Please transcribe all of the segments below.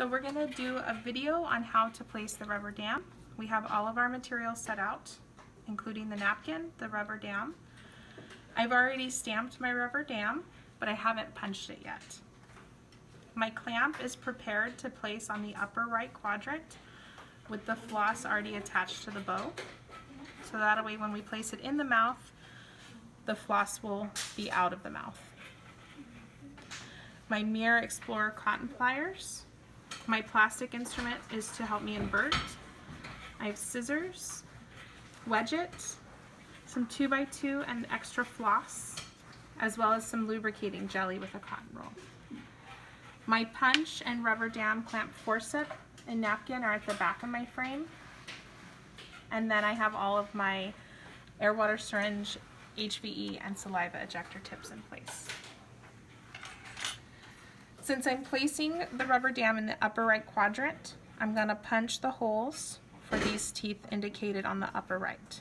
So we're going to do a video on how to place the rubber dam. We have all of our materials set out, including the napkin, the rubber dam. I've already stamped my rubber dam, but I haven't punched it yet. My clamp is prepared to place on the upper right quadrant with the floss already attached to the bow. So that way when we place it in the mouth, the floss will be out of the mouth. My Mirror Explorer cotton pliers. My plastic instrument is to help me invert. I have scissors, wedge it, some 2x2 and extra floss, as well as some lubricating jelly with a cotton roll. My punch and rubber dam clamp forceps and napkin are at the back of my frame. And then I have all of my air water syringe, HVE, and saliva ejector tips in place. Since I'm placing the rubber dam in the upper right quadrant, I'm going to punch the holes for these teeth indicated on the upper right.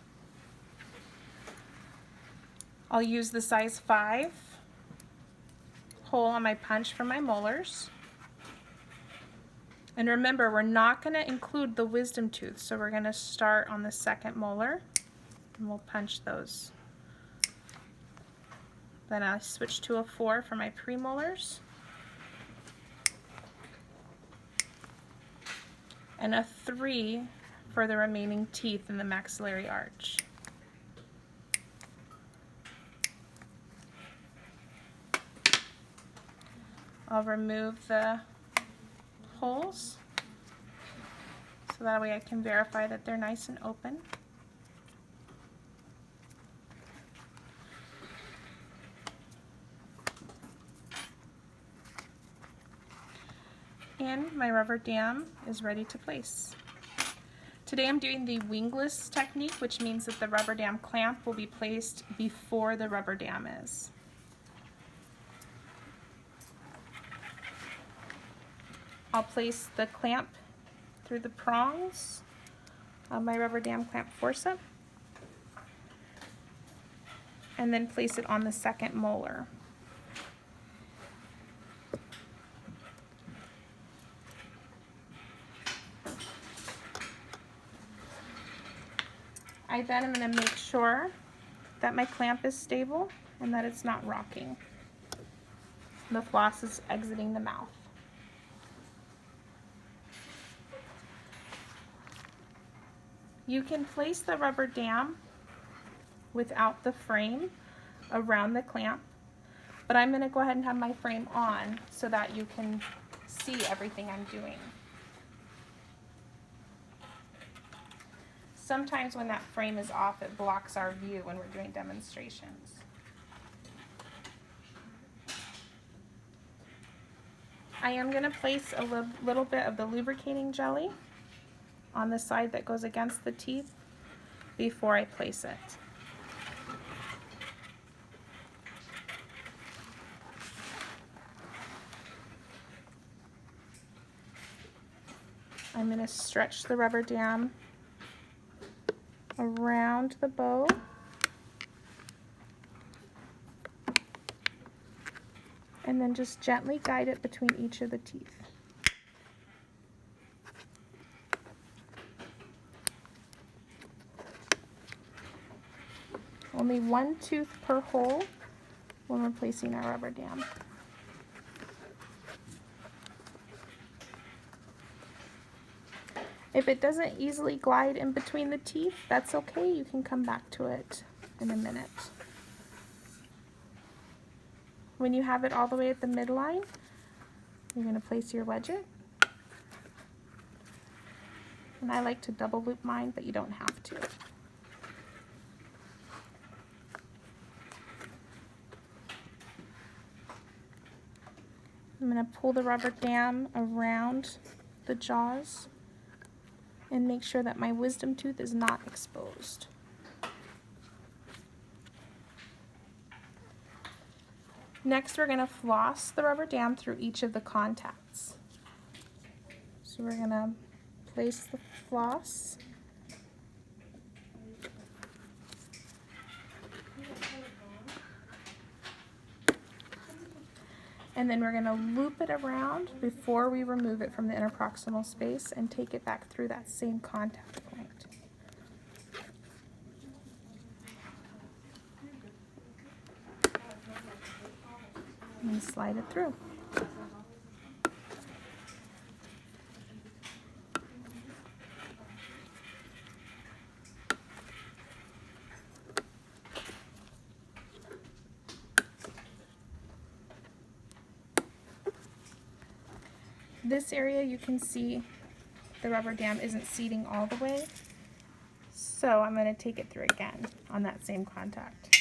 I'll use the size 5 hole on my punch for my molars. And remember, we're not going to include the wisdom tooth, so we're going to start on the second molar and we'll punch those. Then I switch to a 4 for my premolars. And a 3 for the remaining teeth in the maxillary arch. I'll remove the holes so that way I can verify that they're nice and open. And my rubber dam is ready to place. Today I'm doing the wingless technique, which means that the rubber dam clamp will be placed before the rubber dam is. I'll place the clamp through the prongs of my rubber dam clamp forceps and then place it on the second molar. I then am going to make sure that my clamp is stable and that it's not rocking. The floss is exiting the mouth. You can place the rubber dam without the frame around the clamp, but I'm going to go ahead and have my frame on so that you can see everything I'm doing. Sometimes when that frame is off, it blocks our view when we're doing demonstrations. I am going to place a little bit of the lubricating jelly on the side that goes against the teeth before I place it. I'm going to stretch the rubber dam around the bow and then just gently guide it between each of the teeth. Only one tooth per hole when we're placing our rubber dam. If it doesn't easily glide in between the teeth, that's okay. You can come back to it in a minute. When you have it all the way at the midline, you're going to place your wedget. And I like to double loop mine, but you don't have to. I'm going to pull the rubber dam around the jaws and make sure that my wisdom tooth is not exposed. Next, we're going to floss the rubber dam through each of the contacts. So we're going to place the floss And then we're going to loop it around before we remove it from the interproximal space and take it back through that same contact point. And slide it through. This area, you can see the rubber dam isn't seating all the way, so I'm going to take it through again on that same contact.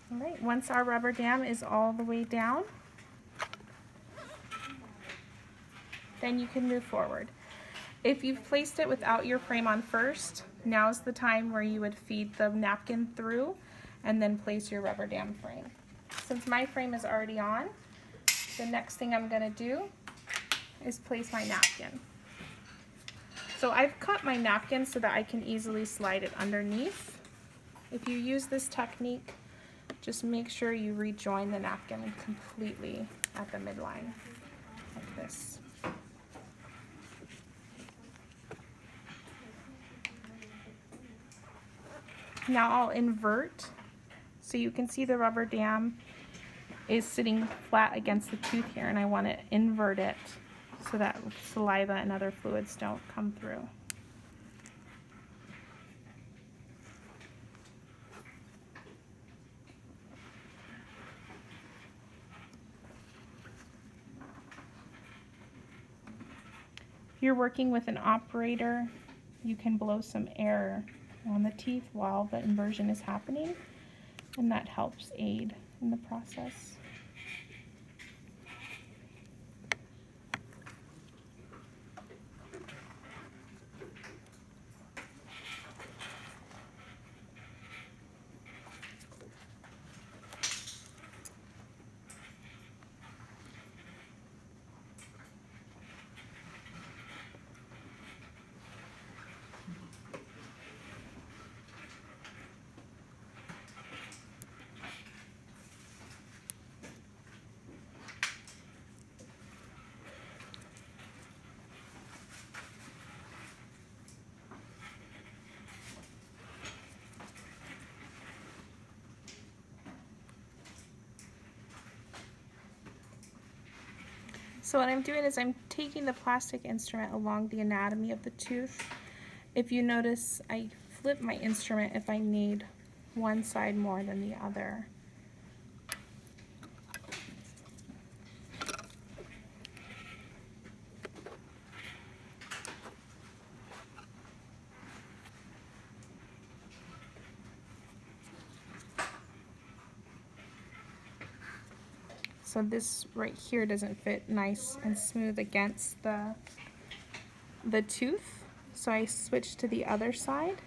All right, once our rubber dam is all the way down, then you can move forward. If you've placed it without your frame on first, now's the time where you would feed the napkin through and then place your rubber dam frame. Since my frame is already on, the next thing I'm going to do is place my napkin. So I've cut my napkin so that I can easily slide it underneath. If you use this technique, just make sure you rejoin the napkin completely at the midline, like this. Now I'll invert, so you can see the rubber dam is sitting flat against the tooth here, and I want to invert it so that saliva and other fluids don't come through. If you're working with an operator, you can blow some air on the teeth while the inversion is happening, and that helps aid in the process. So what I'm doing is I'm taking the plastic instrument along the anatomy of the tooth. If you notice, I flip my instrument if I need one side more than the other. So this right here doesn't fit nice and smooth against the tooth. So I switch to the other side.